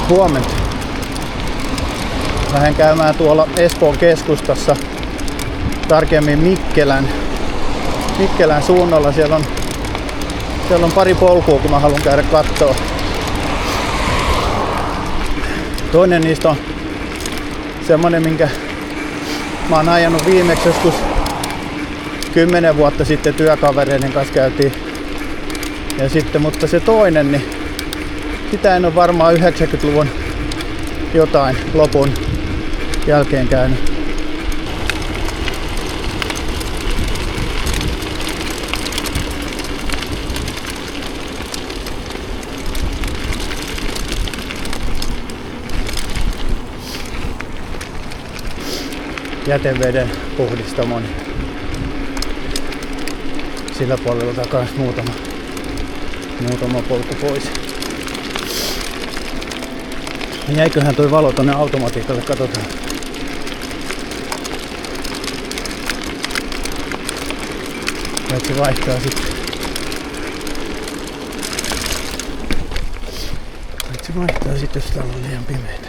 Huomenta. Lähden käymään tuolla Espoon keskustassa, tarkemmin Mikkelän suunnalla. Siellä on pari polkua, kun mä haluan käydä kattoo. Toinen niistä on semmonen, minkä mä oon ajanut viimeksi joskus 10 vuotta sitten työkavereiden kanssa käytiin. Ja sitten, mutta se toinen, niin sitä en ole varmaan 90-luvun jotain lopun jälkeen käynyt. Jäteveden puhdistamon. Sillä puolella takas muutama polku pois. Jäiköhän toi valo tonne automatiikalle, katsotaan. Vai se vaihtaa sitten. Se vaihtaa sitten, jos täällä on liian pimeitä.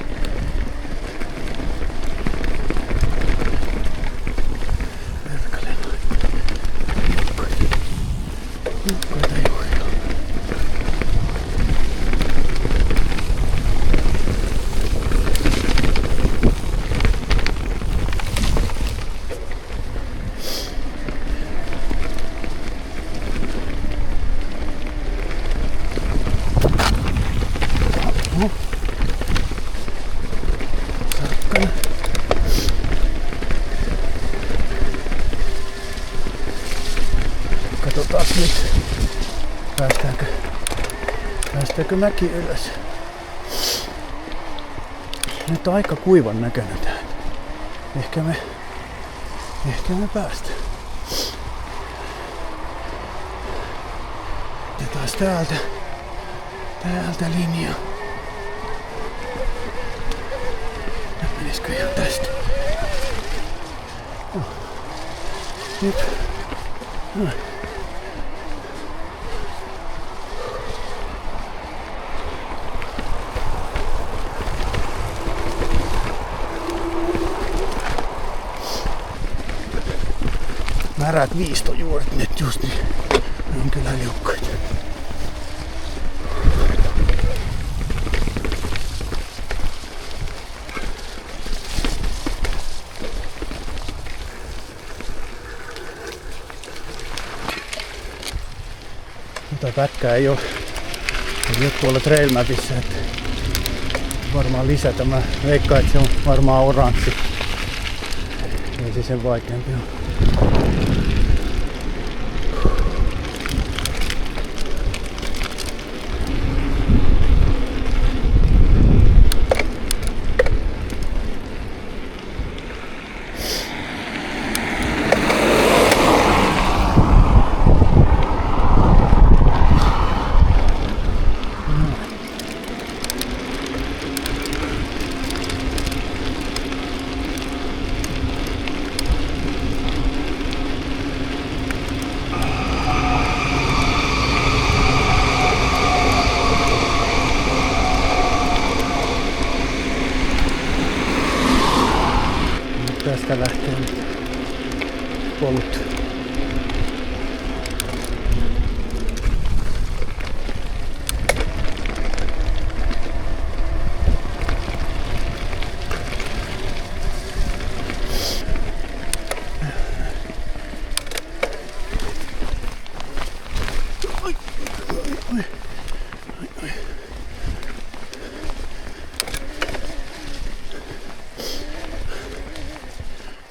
Katsotaan nyt, päästäänkö mäki ylös. Nyt on aika kuivan näköinen tää. Ehkä me päästään. Otetaan täältä linjaa. Menisikö ihan tästä? Nyt. Noin. Märät viistojuuret nyt just niin. Ne on kyllä liukkaita. Mutta pätkää ei ole tuolla Trail Mapissa, että varmaan lisätä. Mä veikkaan, että se on varmaan oranssi. Ei se sen vaikeampi on. Tästä lähtee polut.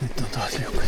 Nyt on taas liukas.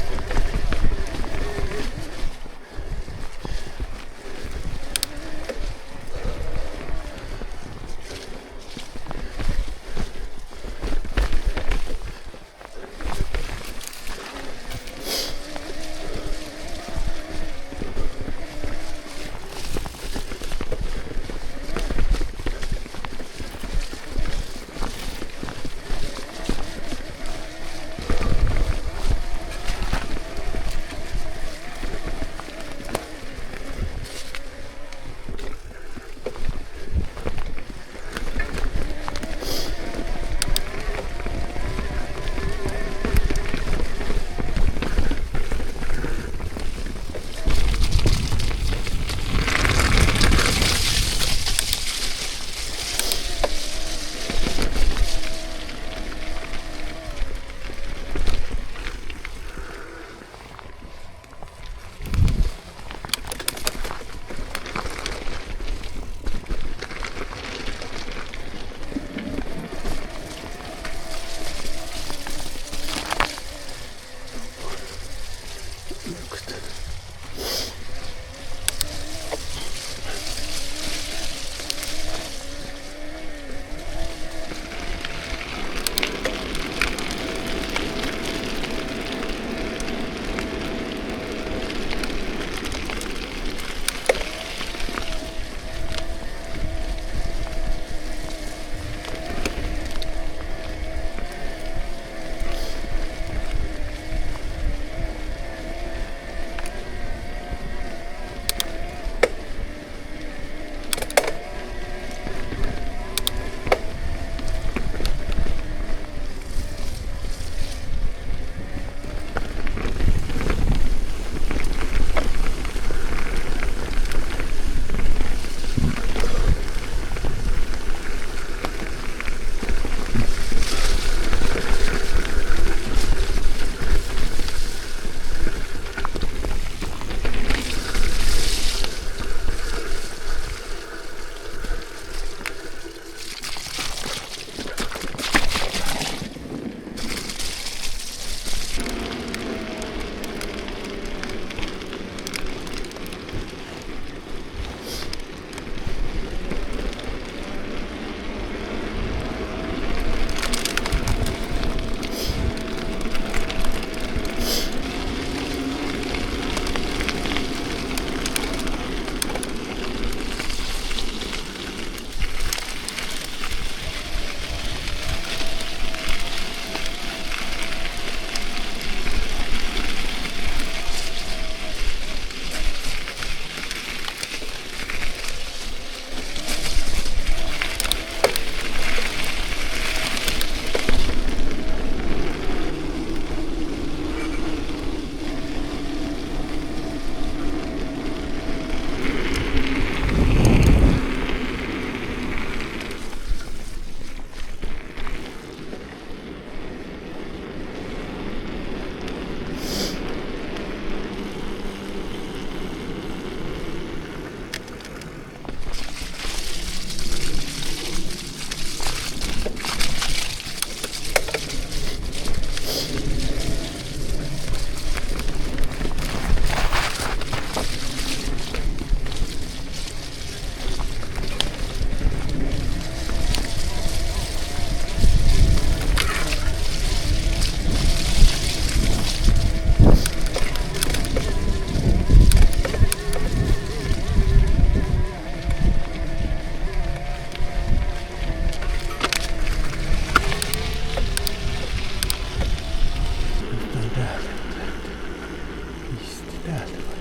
täältä vai?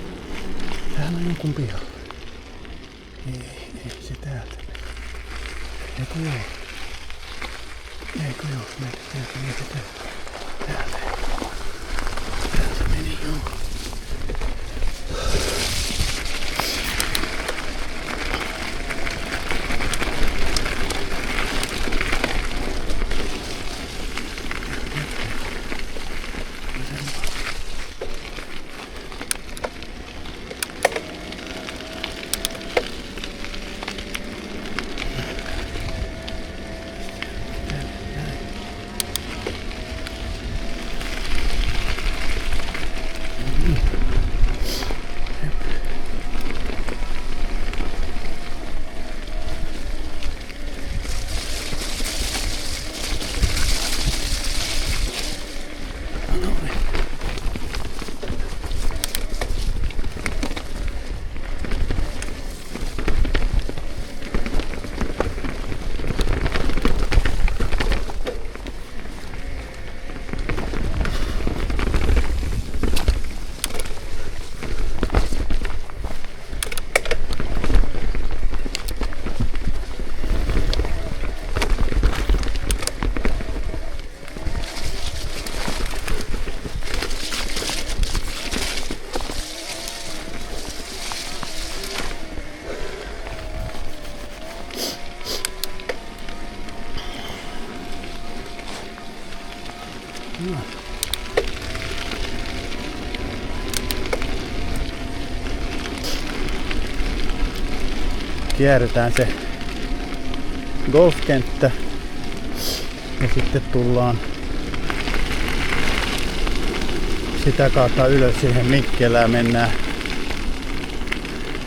Täällä on jonkun piha. Ei se täältä. Eikö joo? Mene täältä. Täältä meni joo. Kierretään se golfkenttä ja sitten tullaan sitä kautta ylös siihen Mikkelään, mennään.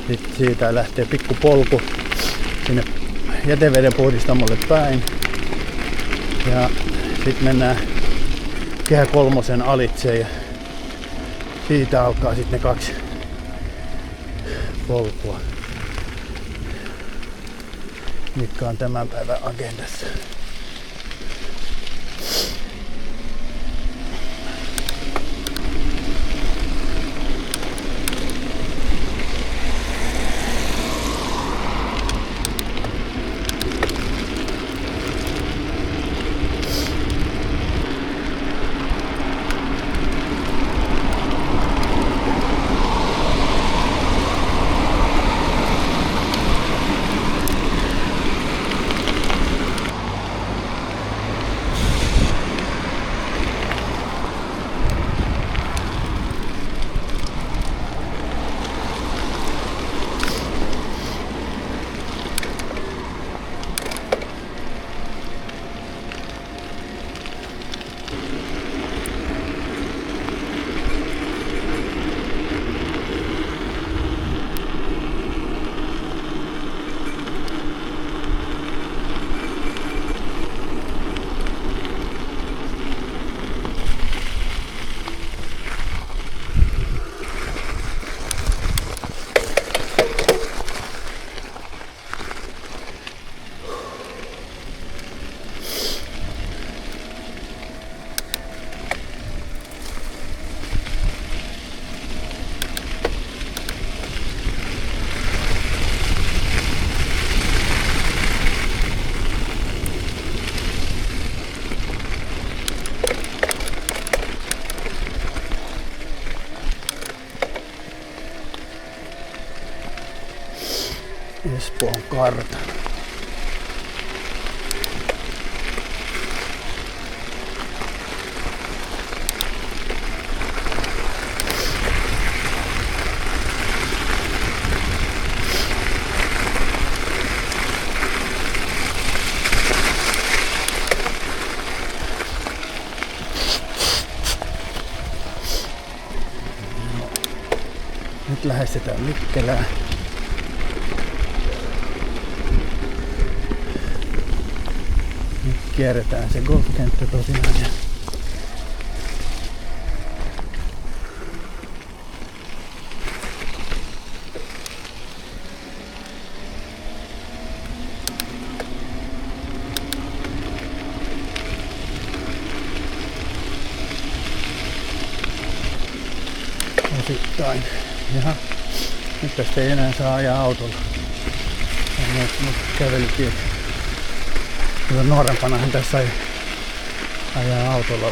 Sitten siitä lähtee pikku polku sinne jäteveden puhdistamolle päin ja sitten mennään Kehä kolmosen alitse ja siitä alkaa sitten ne 2 polkua, mitkä on tämän päivän agendassa. Espoon kartan. Nyt lähestytään Mikkelää. Nyt kierretään se golfkenttä tosiaan. osittain. Jaha, nyt tästä ei enää saa ajaa autolla. Mutta kävelytiet. Kyllä nuorempanahan tässä sai ajaa autolla.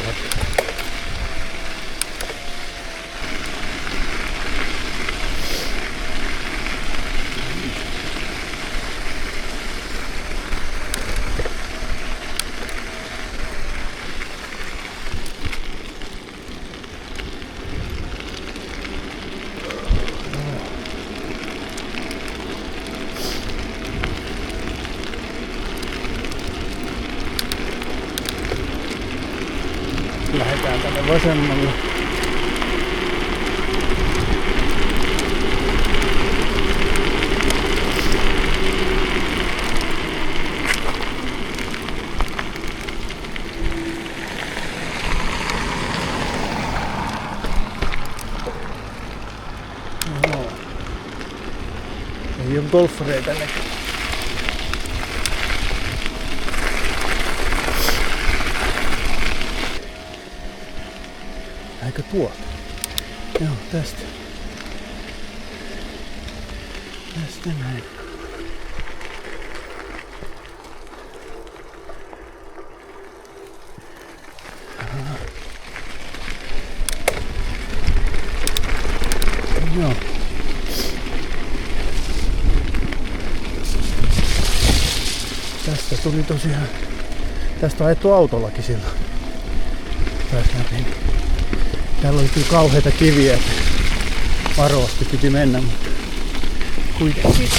Lähdetään tänne vasemmalle. No. Ei ole golfareita näkyy. Eikö tuolta? Joo, tästä. Tästä näin. Aha. Joo. Tästä tuli tosiaan. Tästä on ajettu autollakin silloin. Pääs läpi. Täällä oli kyllä kauheita kiviä, että varovasti piti mennä, mutta kuitenkin.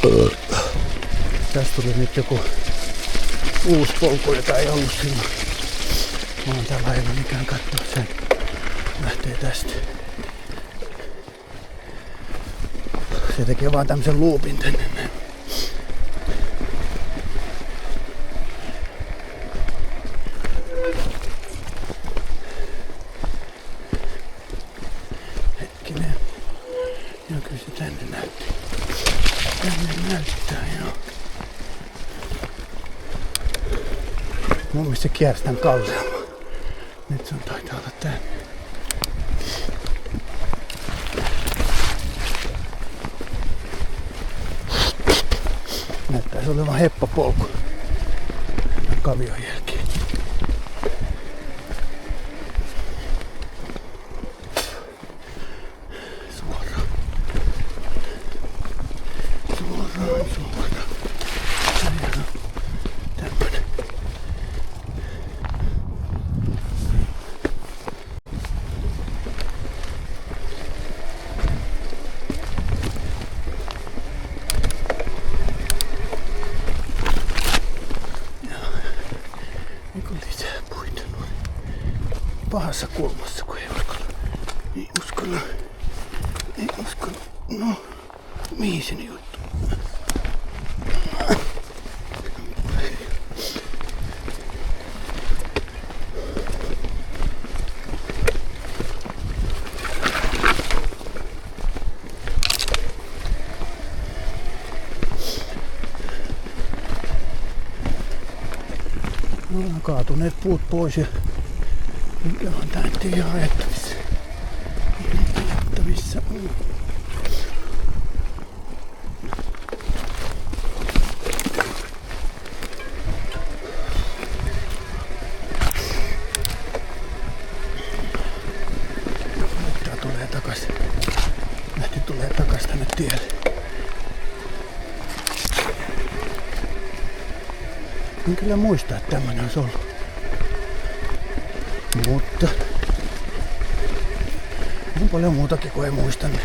Oi. Tästä tuli nyt joku uusi polku, jota ei ollut silloin. Mä oon täällä aivan ikään katsoa sen. Lähtee tästä. Se tekee vaan tämmösen loopin tänne näin. Hetkinen. Joo, kyllä se tänne näytti. Tänne näyttää, joo. Mun mielestä se kiersi tän kalliamman. Nyt se on taitaa olla tänne. Näyttäisi olevan heppapolku. Kavion jälkeen. Suoraan. Tämmönen. Pahassa kulmassa, kun ei uskalla. No, mihin sen juttu? No, kaatuneet puut pois ja Mikä on tää nyt ihan ajettavissa? Ajettavissa. Tää tulee takas. Lähti tulee takas tänne tielle. En kyllä muista, että tämmönen olisi ollut. Mutta on paljon muutakin kuin ei muista, niin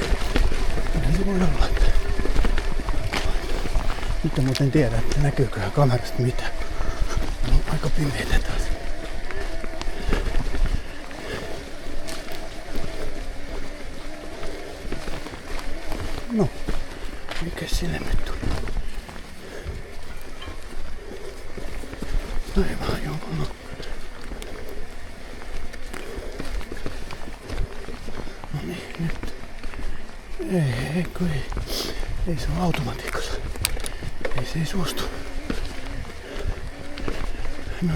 se voi olla. Nyt en muuten tiedä, että näkyyköhän kamerasta mitään. On aika pimeitä taas. No, mikä sille nyt tuli? Aivan jonkun. No niin, nyt. Ei se ole automatiikassa. Se ei suostu. No,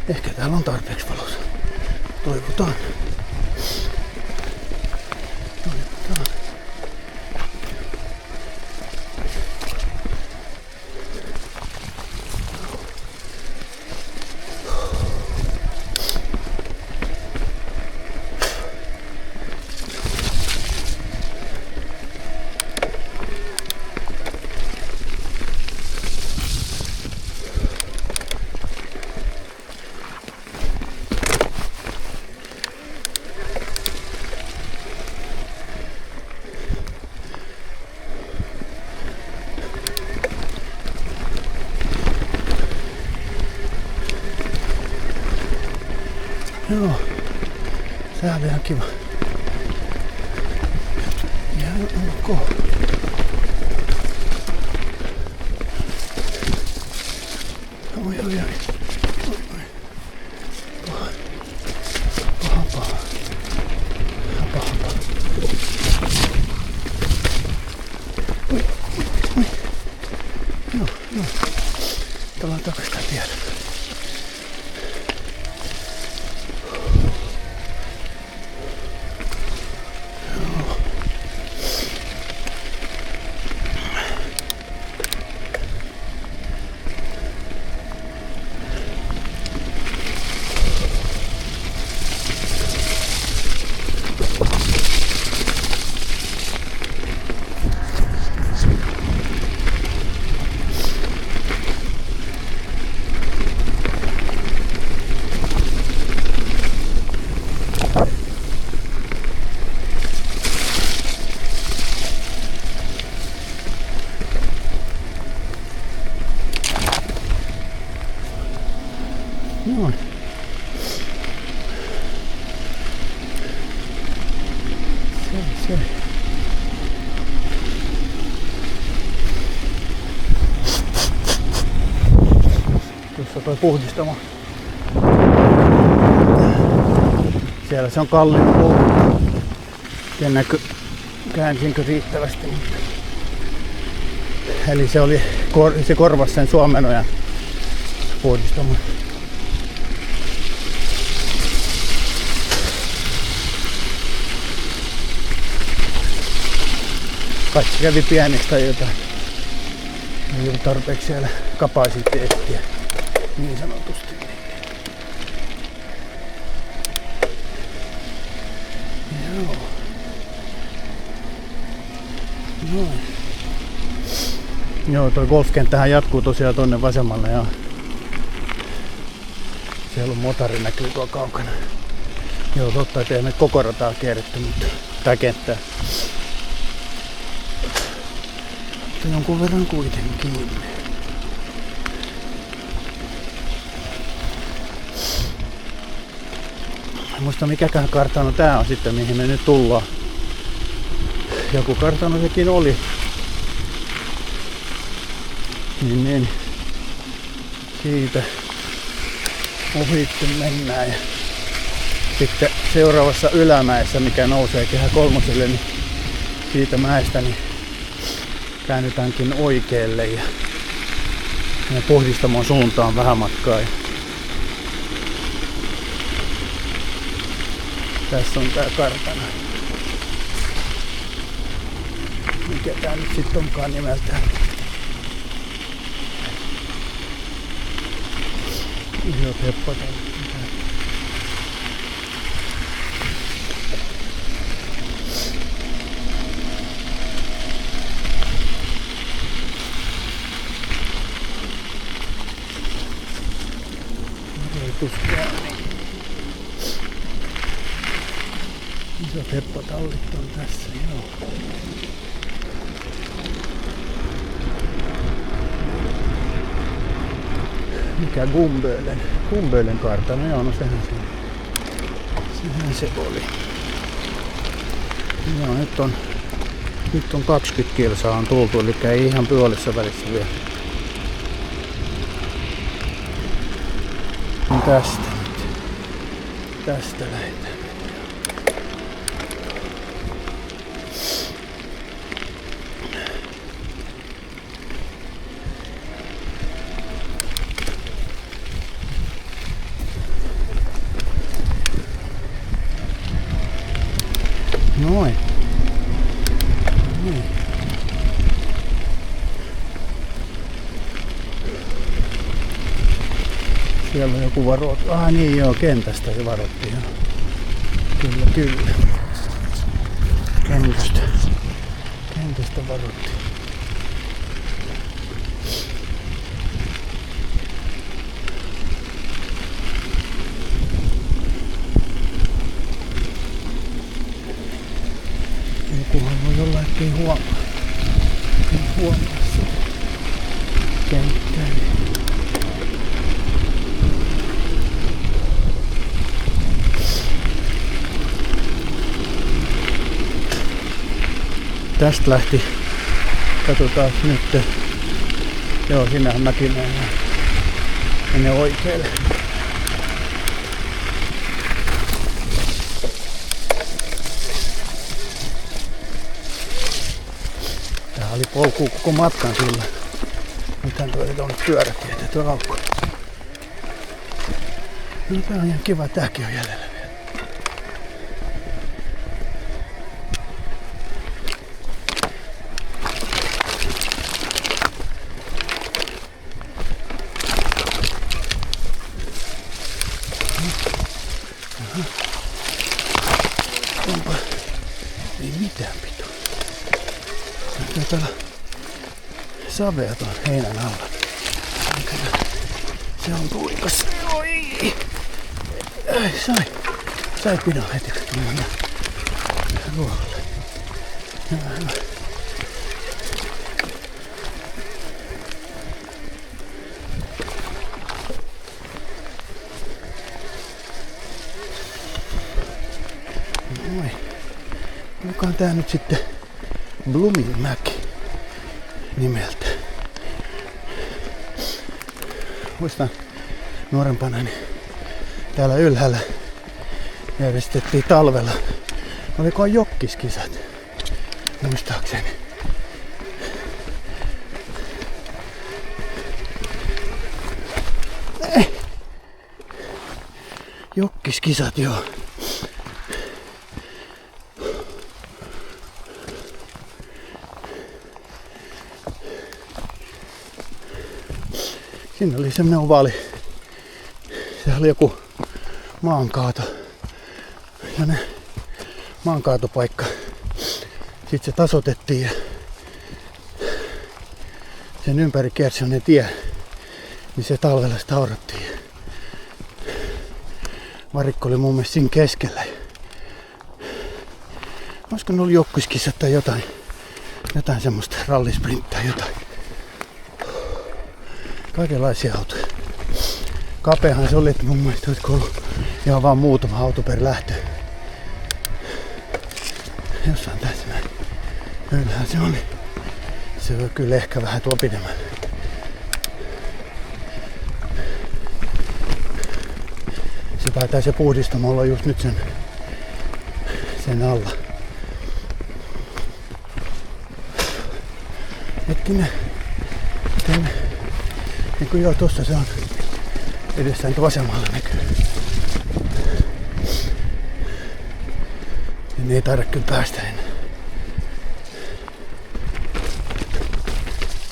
ehkä täällä on tarpeeksi valossa. Toivotaan. Joo, sää oli ihan kiva. Ihan ok. Oi. Paha. Oi. Joo. Tullaan takaisin tää tiedä. Noin. Se. Tuossa toi puhdistamo. Siellä se on kalliin puu. Tiedänkö käänsinkö riittävästi. Eli se korvasi sen Suomenojan puhdistamon. Kaikki kävi pieneksi tai jotain. Ei ollut tarpeeksi siellä kapasiteettia. Niin sanotusti. Joo. Noin. Joo, toi golfkenttähän jatkuu tosiaan tonne vasemmalle ja siellä on motari näkyy tuolla kaukana. Joo, totta, ettei me koko rataa kierretty, mutta tää kenttää. Mutta jonkun verran kuitenkin. En muista mikäkään kartano tää on sitten, mihin me nyt tullaan. Joku kartano sekin oli. Niin. Siitä ohitte mennään. Ja sitten seuraavassa ylämäessä, mikä nousee Kehä Kolmoselle, niin siitä mäestä niin käännytäänkin oikealle ja puhdistamon suuntaan vähän matkaa. Tässä on tää kartano. Mikä tää nyt sit onkaan nimeltään? Isot heppatallit. Isot heppatallit on tässä, joo. Mikä Gumbölen kartano, joo, no sehän se oli. Joo, nyt on 20 kilsaa on tultu, eli ei ihan puolessa välissä vielä. No tästä lähdetään. Noin. Niin. Siellä on joku varoitus. Niin joo, kentästä se varoitti. Kyllä. Kentästä varoitti. Jokuhan voi olla, ettei huomaa sitä kenttää. Tästä lähti, katsotaan nyt, joo sinähän mäkin menen oikealle. Tää oli polku koko matkan sillä. Nythän tuo on pyörätietä tuo aukko. No tää on ihan kiva, tääkin on jäljellä vielä. Onpa, ei mitään pitoa. Täällä savea tuon heinän alla. Se on tuikas. Oi! Sai pidon heti. Ruoalle. Hyvä. Moi. Onkohan tää nyt sitten Bluminmäki nimeltä? Muistan nuorempana, niin täällä ylhäällä järjestettiin talvella. Olikohan jokkiskisat? Muistaakseni. Jokkiskisat, joo. Siinä oli semmoinen ovaali. Se oli joku maankaato. Maankaatopaikka. Sitten se tasoitettiin ja sen ympäri kiersi semmoinen tie. Niin se talvella sitä aurattiin. Varikko oli mun mielestä siinä keskellä. Olisiko ne ollut jokkuiskissat tai jotain semmoista rallisprinttaa jotain. Kaikenlaisia autoja. Kapeahan se oli, että mun mielestä olisiko ollut ihan vaan muutama auto per lähtö. Jossain tässä näin. Ylhäällä se oli. Se on kyllä ehkä vähän tuo pidemmän. Se taitaa se puhdistamo olla just nyt sen alla. Hetkinen. Niin kuin joo, tossa se on. Edessä nyt vasemmalla näkyy. niin ei taida kyllä päästä enää.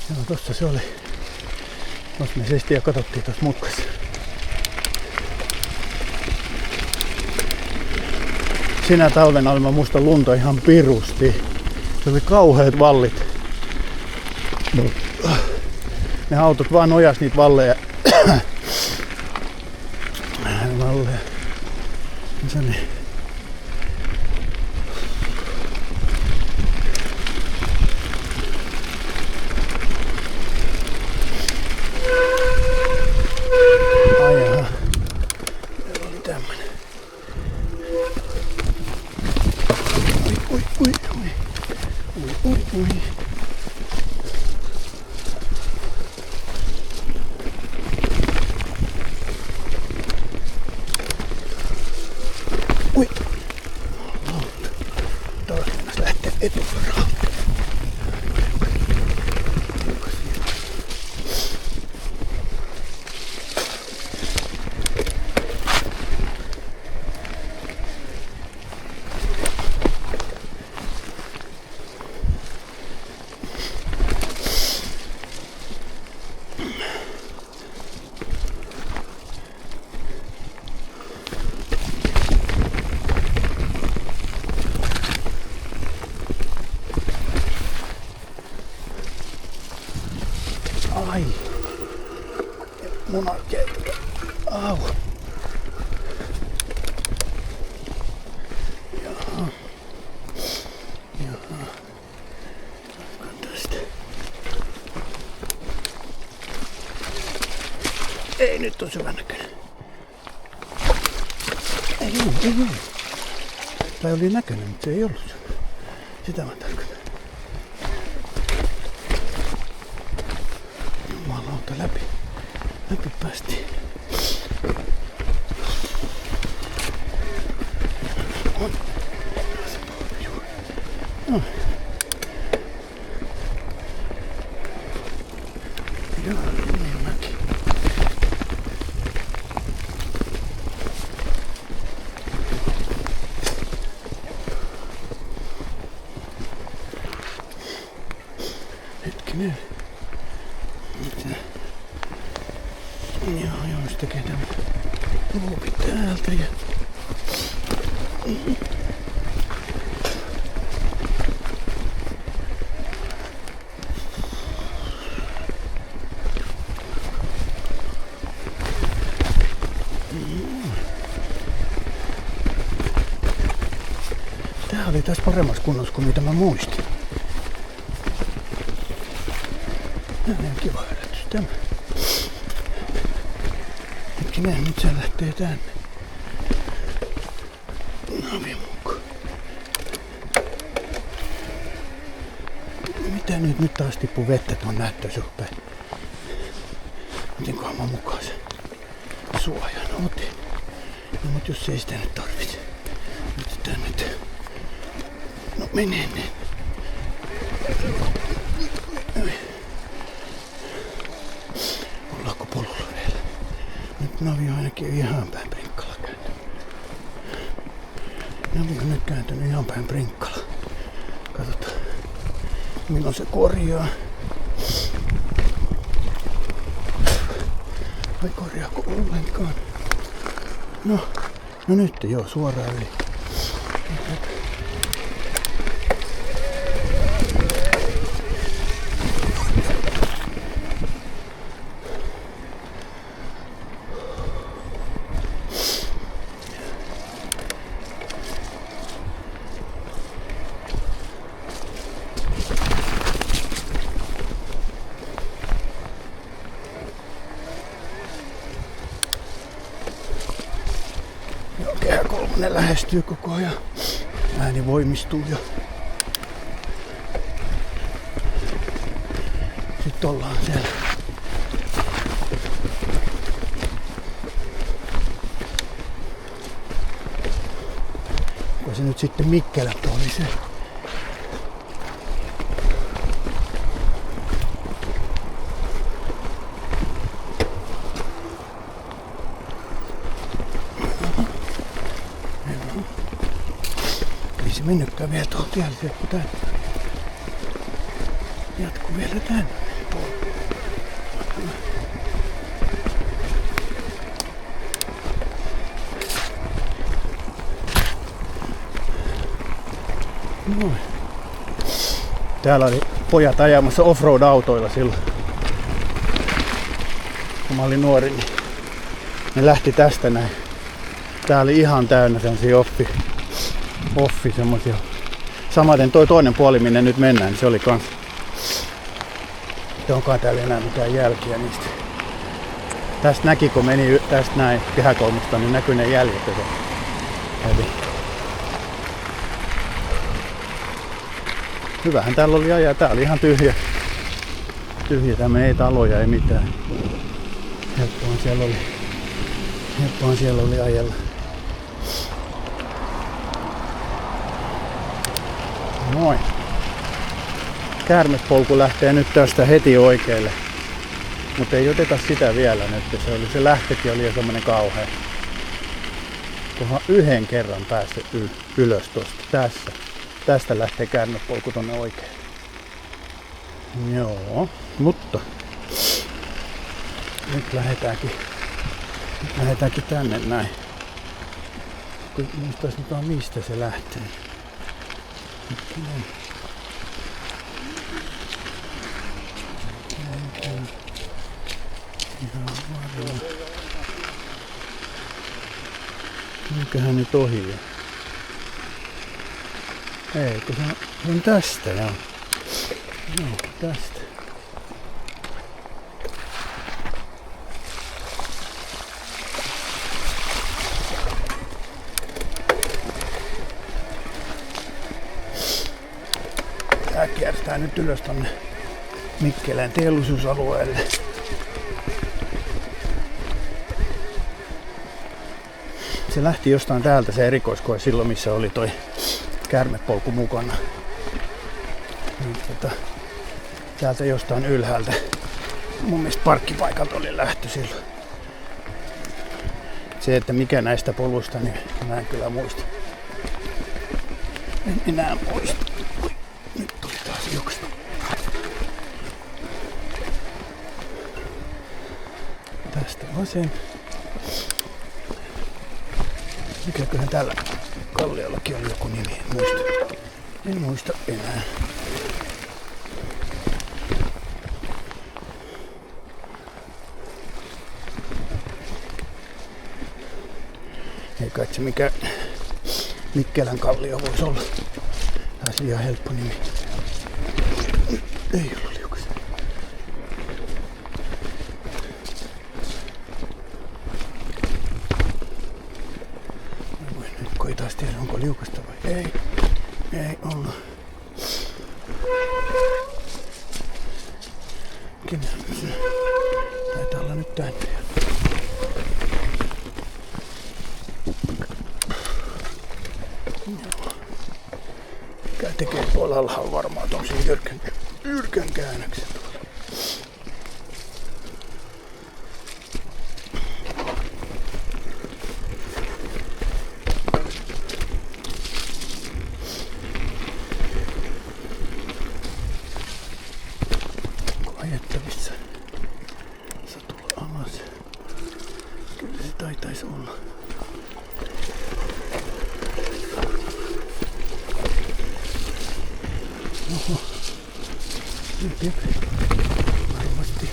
Joo, tossa se oli. Tuossa me seistiin ja katsottiin tuossa mutkassa. Sinä talvena oli musta lunta ihan pirusti. Se oli kauheat vallit. Ne autot vaan nojas niitä valleja. Valleja. Se niin. Ai. Munakenttä. Au. Jaha. Jaha. Katsotaan tästä. Ei nyt on syvän näköinen. Ei oo. Tai oli näköinen, mutta se ei ollut syvä. Sitä mä tarkoitan. Läpi päästiin. No. Joo, niin mäkin. Hetkinen. Joo, se tekee tämän luupi täältä ja... Tää oli tässä paremmassa kunnossa kuin mitä mä muistin. Tää on kiva herätys tämä. Hetkinen, nyt se lähtee tänne. Navimukko. Mitä nyt? Nyt taas tippuu vettä tuon näyttösuhpeen. Otinkohan mä mukaan sen suojan? Otin. No mut jos ei sitä nyt tarvitse. Yritetään nyt. No menee niin. Ollaanko polulla vielä? Nyt Navi on ainakin ihan päin Prinkkala kääntynyt. Navi on nyt kääntynyt ihan päin Prinkkala. Katsotaan milloin se korjaa. Vai korjaako ollenkaan? No nyt joo, suoraan yli. Kehä kolmonen lähestyy koko ajan. Ääni voimistuu jo. Sitten ollaan siellä. Onko se nyt sitten Mikkelät oli se? se mennytkään vielä tuolla tiellä, kun tää jatkuu vielä tänne. Noin. Täällä oli pojat ajamassa offroad-autoilla silloin. Kun mä olin nuori, niin ne lähti tästä näin. Tää oli ihan täynnä sellaisia offi semmosia. Samaten toi toinen puoli, minne nyt mennään, niin se oli kans. Ei onkaan täällä enää mitään jälkiä niistä. Tästä näki, kun meni tästä näin Kehäkolmosta, niin näkyi ne jäljet. Eli hyvähän täällä oli ajaa. Tää oli ihan tyhjä. Tämä ei taloja, ei mitään. Helppohan siellä oli ajella. Noin. Käärmepolku lähtee nyt tästä heti oikealle. Mutta ei oteta sitä vielä nyt. Se lähtekin oli jo semmonen kauhea. Kunhan yhden kerran päässyt ylös tuosta. Tästä lähtee käärmepolku tonne oikealle. Joo, mutta nyt lähdetäänkin tänne näin. Kun muistais nyt vaan mistä se lähtee. Ihan varmaan. Mikähän nyt ohi jo? Ei, kun se on tästä joo. Joo, tästä. Tää kiertää nyt ylös tonne Mikkelän teollisuusalueelle. Se lähti jostain täältä se erikoiskoe silloin, missä oli toi käärmepolku mukana. Täältä jostain ylhäältä. Mun mielestä parkkipaikalta oli lähtö silloin. Se, että mikä näistä poluista, niin mä en kyllä muista. En enää muista. Nyt tuli taas juoksta. Tästä vasen. Mikäköhän tällä kalliollakin on joku nimi, en muista enää. Ei kai se mikä Mikkelän kallio voisi olla. Taisi ihan helppo nimi. Ei ollut liukas. Nyt koitais tiedä onko liukasta vai ei. Ei ollut. Taitaa olla nyt tänne. Mikä tekee tuolla alhaalla varmaan tommosia jyrkän käännöksen tuolla. Ajettavissa. Se tulla alas. Kyllä se taitaisi olla. Oho. Jep. Varovasti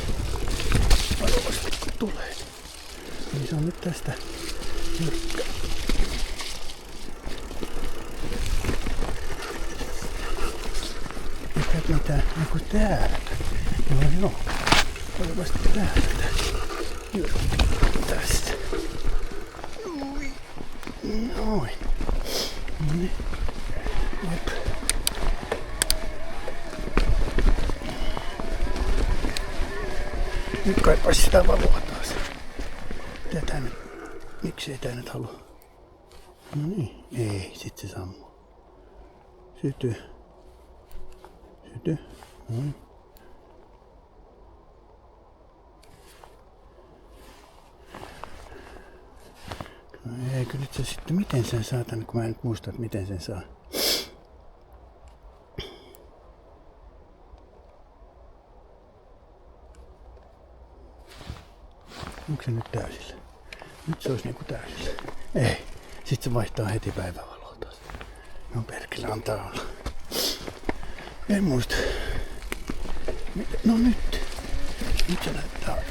kun tulee. Niin se on nyt tästä jyrkkä. Eikä mitään niinku täältä. Joo. Varovasti täältä. Jyrkkä. Tästä. Noin. Noniin. Jep. Nyt kaipaisi sitä valoa taas. Miksi ei tää nyt halua? No niin, ei, sit se sammuu. Syty. Noin. No eikö nyt se sitten, miten sen saa tänne, kun mä en nyt muista, että miten sen saa. Onko se nyt täysillä? Nyt se olisi niinku täysillä. Ei. Sitten se vaihtaa heti päivävaloa taas. No perkele, antaa olla. En muista. No nyt. Nyt se näyttää.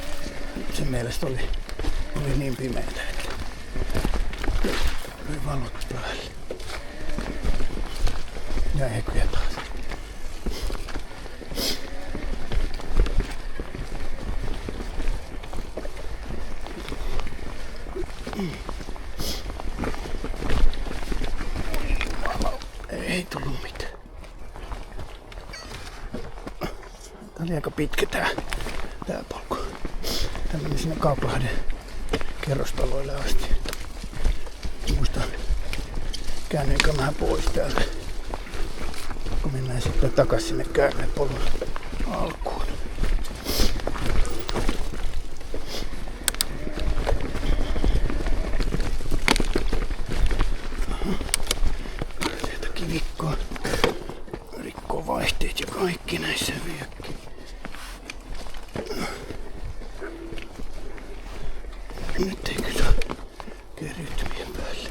Nyt sen mielestä oli niin pimeätä, että oli valot päälle. Ja ehkyjä taas. Ei tullut mitään. Tää oli aika pitkä tää polku. Tää meni sinne Kauklahden kerrostaloille asti. Muistan, käännyinkö vähän pois täältä, kun mennään sitten takas sinne käärmepolun alkuun. Sieltä kivikkoa, rikkoo vaihteet ja kaikki näissä viekkiin. Nyt ei kyllä saa kerrytymien päälle.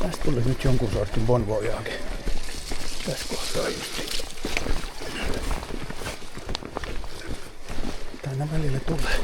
Tästä tuli nyt jonkun sortin bon voyage. Tässä kohtaa just. Tänne välillä tulee.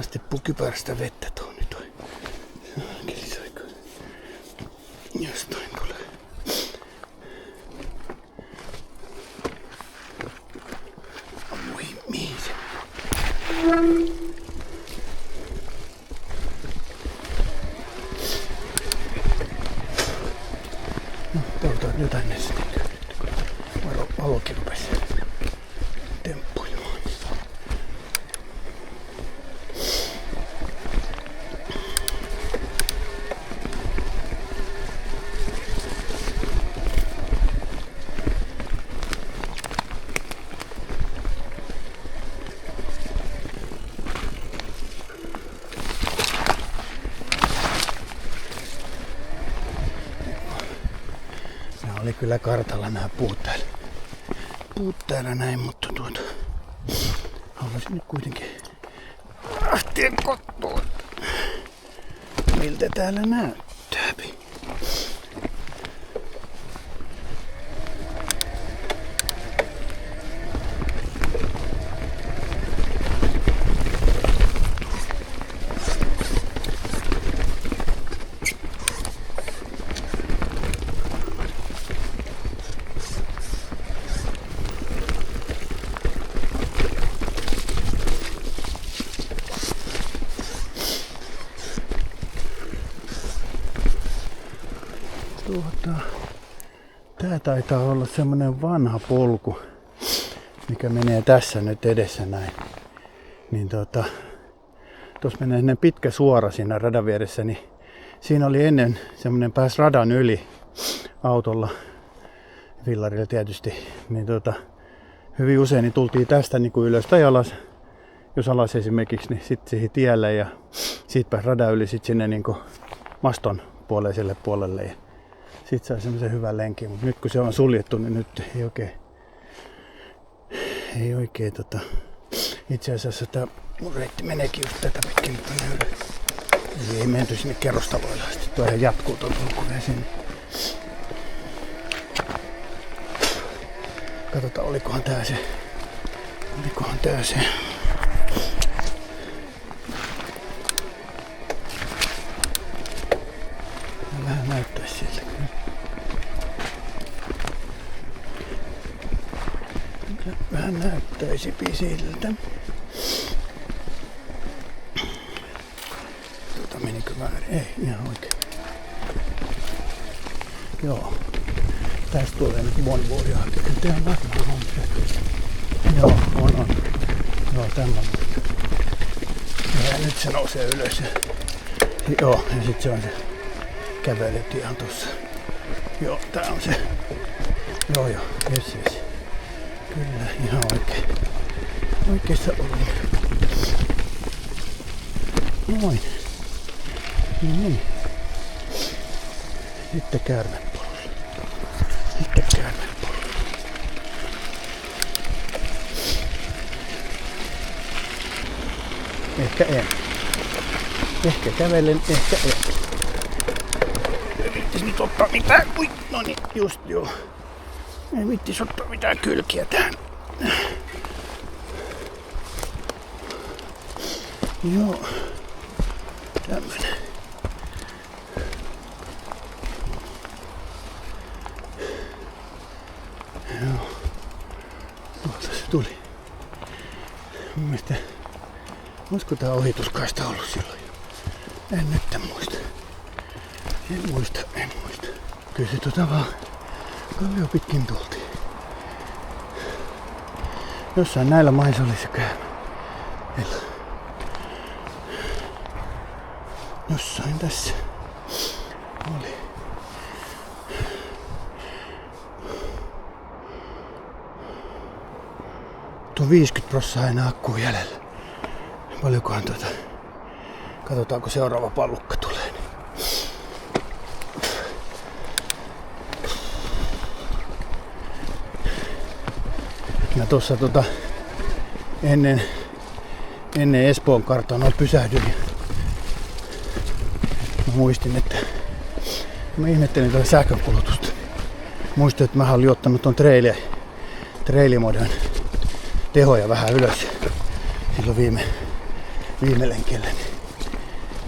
Asti pukypäästä vettä tuon nyt toi. Kelisaika. Jostain tulee. Voi mihin se? No, toivotaan jotain näissä tekee. Valokin rupesi temppuilemaan. Oli kyllä kartalla nämä puut täällä näin, mutta haluaisin nyt kuitenkin lähteä katsoa, miltä täällä näyttää. Tää taitaa olla semmonen vanha polku, mikä menee tässä nyt edessä näin. Niin tuossa menee sinne pitkä suora siinä radan vieressä, niin siinä oli ennen semmonen pääs radan yli autolla, villarilla tietysti, niin hyvin usein niin tultiin tästä niin kuin ylös tai alas. Jos alas esimerkiksi, niin sitten siihen tielle ja siitä pääsi radan yli sit sinne niin kuin maston puoleiselle puolelle ja sit sai semmoisen hyvän lenkin. Mut nyt kun se on suljettu, niin nyt ei oikein itse asiassa tää mun reitti meneekin just tätä pitkin nyt tonne ylös. Eli ei menty sinne kerrostaloille asti. Tuo ihan jatkuu tuon kulkuneen sinne. Katsotaan olikohan tää se. Vähän näyttäisi siltä kyllä. Vähän näyttäisi siltä. Menikö väärin? Ei, ihan oikein. Joo. Tästä tulee nyt Bonvolia hakea. Tehän varmaan on se. Joo, on. Joo, tämmönen. Ja nyt se nousee ylös. Joo, ja sit se on se kävelet ihan tossa. Joo, tää on se. Joo, yes. Kyllä, ihan oikein. Oikeassa olin. Noin. Niin. Sitten käärmepolvi. Ehkä en. Ehkä kävelen, ehkä en. Ei vittis nyt ottaa mitään. Ui, no niin, just joo. Ei vittis ottaa mitään kylkiä tähän. Joo. Tämmönen. Joo. Tuolta se tuli. Mun mielestä, olisiko tää ohituskaista ollut silloin jo? En nyt muista. En muista. Kyllä se vaan kallio pitkin tultiin. Jossain näillä maissa oli se käymä. Jossain tässä oli. Tuo 50% enää akkua jäljellä. Paljonkohan katsotaanko seuraava pallukka tulee. Mä tuossa ennen Espoon kartanoa pysähdyin. Mä muistin, että mä ihmettelin tätä sähkönkulutusta. Muistin, että mä olin ottanut ton trailimodern tehoja vähän ylös silloin viime lenkellä.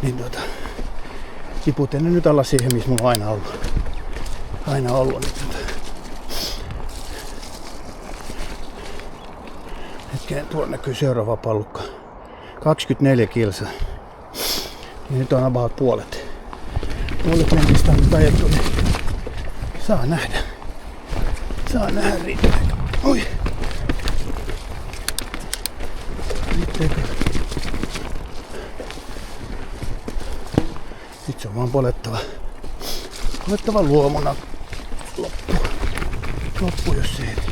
Niin tiputin ne nyt alla siihen, missä mulla on aina ollut. Hetkeen, tuolla näkyy seuraava pallukka. 24 kilsaa. Ja nyt on about puolet lenkistä on nyt ajettu, niin saa nähdä riittääkö. Oi! Riittääkö? Nyt se on vaan polettava luomuna loppu jos se ei riitä.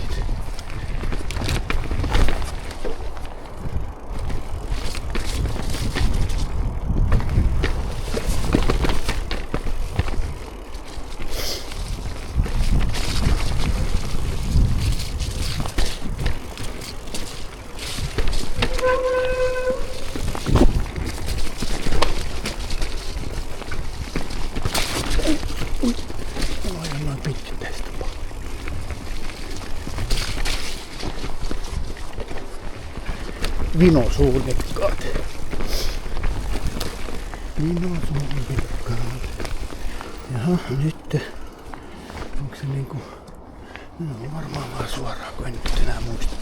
Vinosuunnekkaat. Jaha, nyt. Onko se niinku... No varmaan vaan suoraan, kun en nyt enää muista.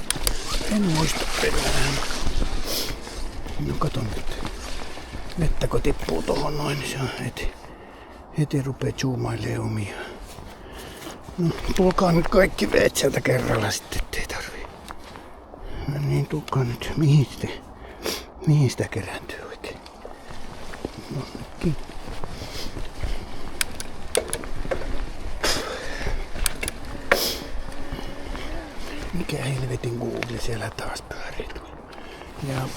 En muista enää. No kato nyt. Vettä kun tippuu tohon noin, niin se on heti rupee zoomailemaan omia. No tulkaa nyt kaikki veet sieltä kerralla sitten, ettei tarvii. No niin, tulkaa nyt. Mihin sitä kerääntyy oikein? Jonnekin. Mikä helvetin Google siellä taas pyörii tuolla. Ja...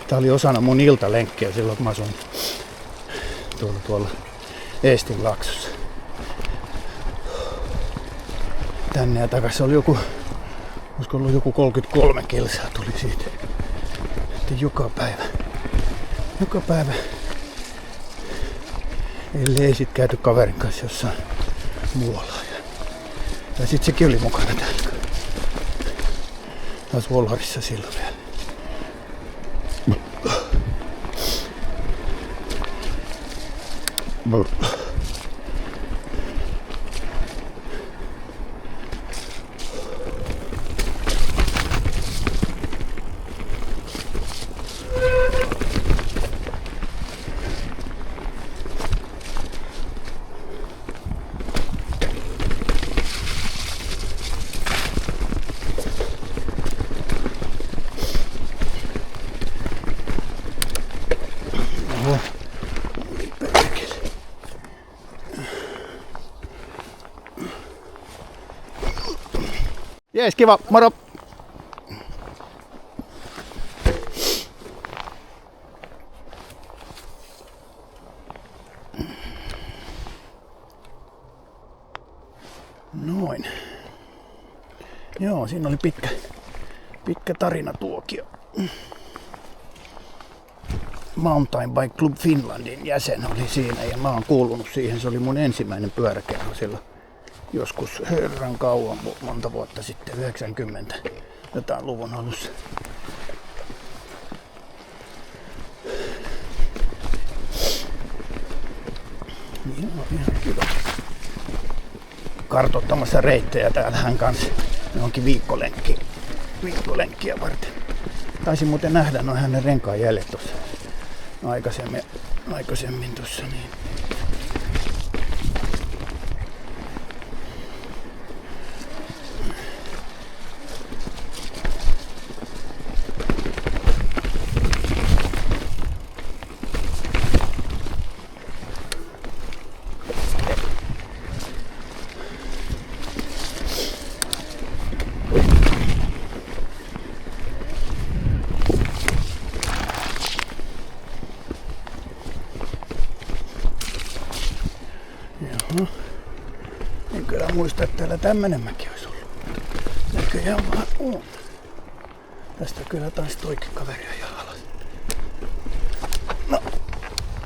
Tää oli osana mun iltalenkkiä silloin, kun mä asuin tuolla Eestin Laaksossa. Tänne ja takaisin oli olisiko ollut joku 33 kilsaa tuli siitä. Sitten joka päivä. Ellei sit käyty kaverin kanssa jossain muualla. Ja sit sekin oli mukana täällä. Taas Volharissa silloin vielä. Jees, kiva, moro! Noin. Joo, siinä oli pitkä tarina tuokio. Mountain Bike Club Finlandin jäsen oli siinä ja mä oon kuulunut siihen. Se oli mun ensimmäinen pyöräkerho silloin joskus herran kauan, monta vuotta sitten, 90 jotain luvun alussa. Joo, ihan kiva. Kartoittamassa reittejä täällä hän kanssa johonkin viikkolenkkiä varten. Taisin muuten nähdä noin hänen renkaan jäljet tuossa aikaisemmin tuossa niin. En kyllä muista, että täällä tämmönen mäki olisi ollut. Näköjään vaan on. Tästä kyllä taas toikin kaveri ajaa alas. No,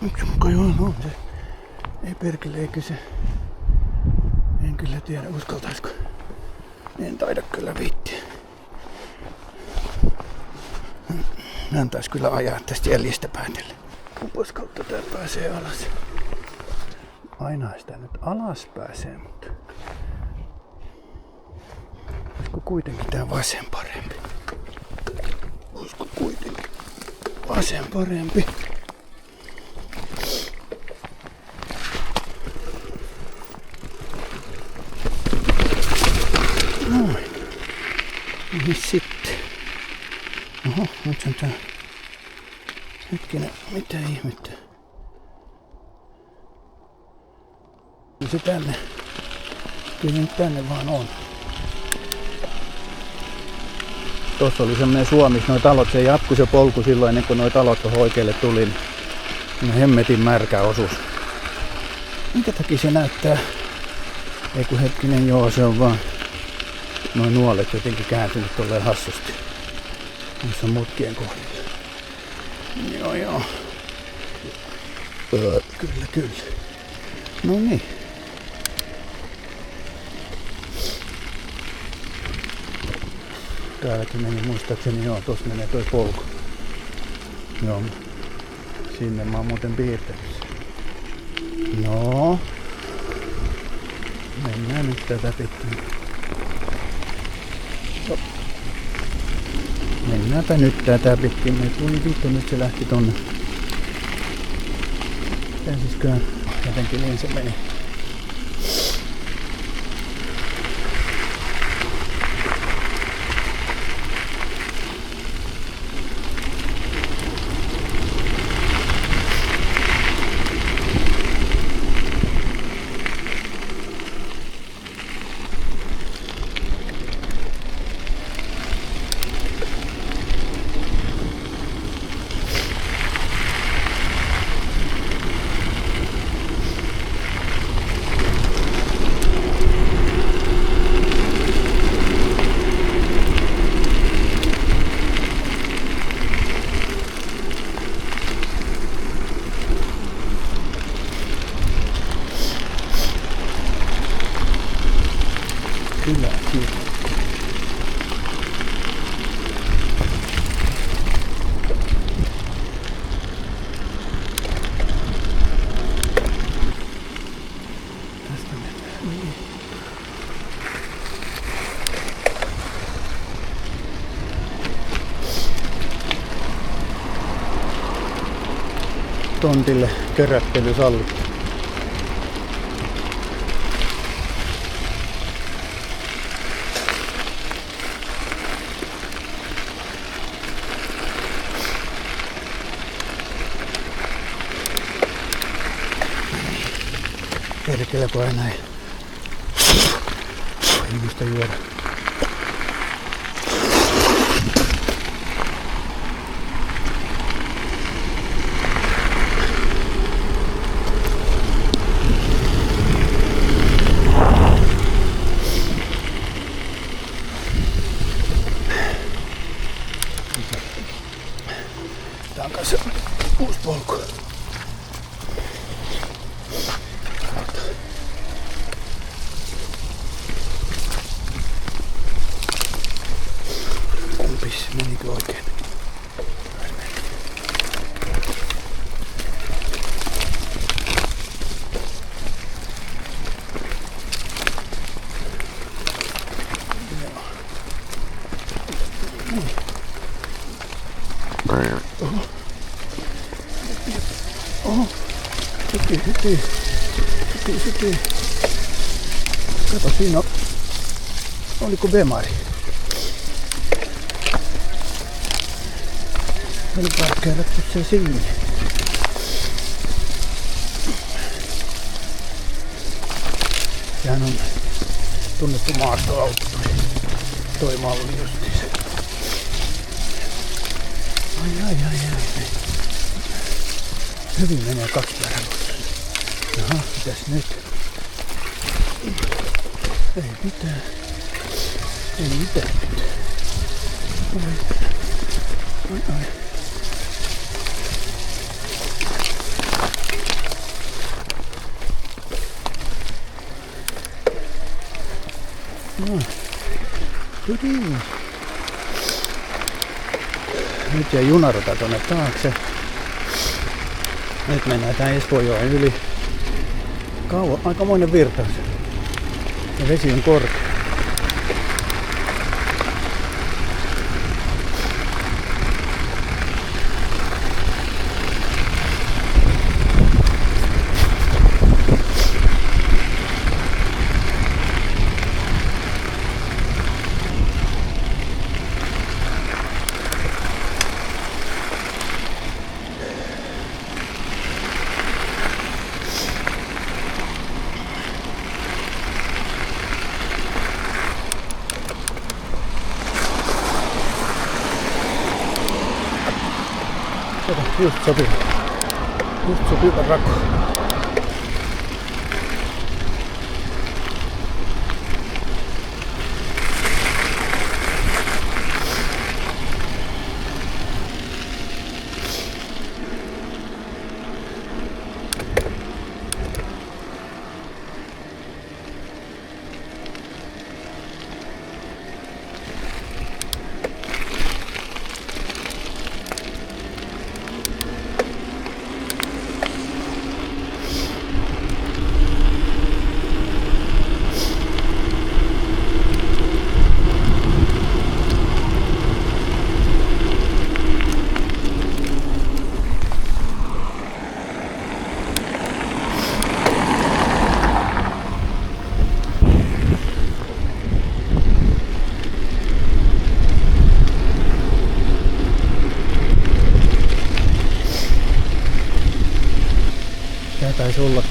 miksi mukaan on se? Ei perkele, eikö se? En kyllä tiedä, uskaltaisiko. En taida kyllä viittiä. Hän taisi kyllä ajaa tästä jäljistä päätellen. Kumpas kautta tää pääsee alas. Aina sitä nyt alas pääsee, mutta olisiko kuitenkin tää vasen parempi? Olisiko kuitenkin vasen parempi? Noin. Mihin sitten? Oho, nyt on tää. Hetkinen, mitä ihmettä? Se tänne. Kyllä nyt tänne vaan on. Tuossa oli semmonen suo, missä noi talot, se jatkui se polku silloin ennen kuin noi talot tuohon oikealle tuli. Niin hemmetin märkä osuus. Minkä takia se näyttää? Ei kun hetkinen, joo, se on vaan noin nuolet jotenkin kääntynyt tolleen hassusti. Niissä on mutkien kohdilla. Joo. Kyllä. No niin. Täälläkin meni muistaakseni, joo, tossa menee toi polku. Joo, sinne mä oon muuten piirtänyt. No. Mennään nyt tätä pitkin. Mennäänpä nyt tätä pitkin. Me tuli vittu, nyt se lähti tonne. Pääsisköhän jotenkin niin se meni. tontille köröttely sallittu. Perkele kun aina ei muista juoda. Tää on kanssa uusi polku. Kumpis, menikö oikein? Oho, sytyi. Kato, siinä on. Oliko bemari? Oli parkkeerattu se sinne. Sehän on tunnettu maastoauto toi malli justiin se. Ai. Hyvin menee kaksipyöräilyssä. Jaha, mitäs nyt? Ei mitään nyt. Ai. No. Hyvin. Nyt jäi junarata tonne taakse. Nyt mennään tän Espoonjoen yli. Aikamoinen virtaus. Ja vesi on korkea. Just sopiva rako. Tää taisi olla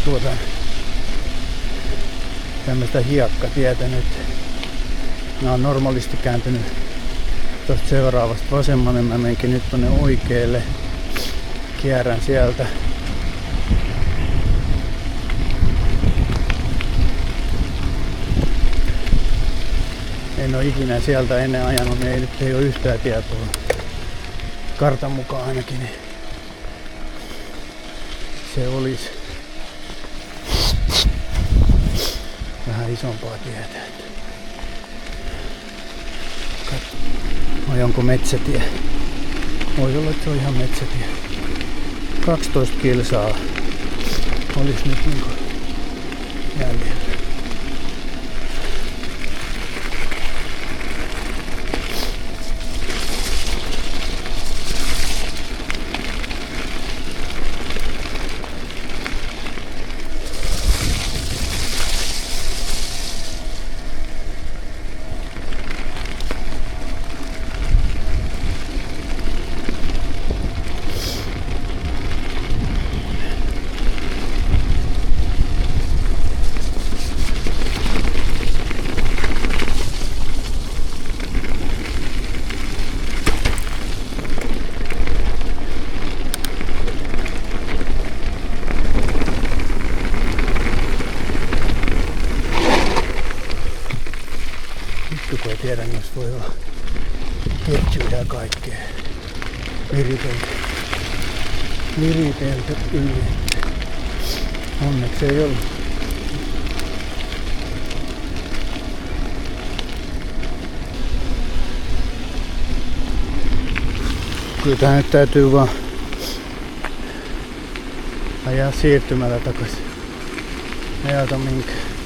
tämmöstä hiekkatietä nyt. Mä oon normaalisti kääntynyt tosta seuraavasta vasemmalle. Mä menenkin nyt tonne oikealle. Kierrän sieltä. En oo ikinä sieltä ennen ajanut, niin ei oo yhtään tietoa. Kartan mukaan ainakin. Niin se olisi vähän isompaa tietä. Vai onko metsätie? Voi olla, että se on ihan metsätie. 12 kilsaa olisi nyt niinku jäljellä. tiedä, jos voi olla ketjuja ja kaikkea viritelty yli. Onneksi ei ollut. Kyllä tähän nyt täytyy vaan ajaa siirtymällä takaisin. Ei auta minkään.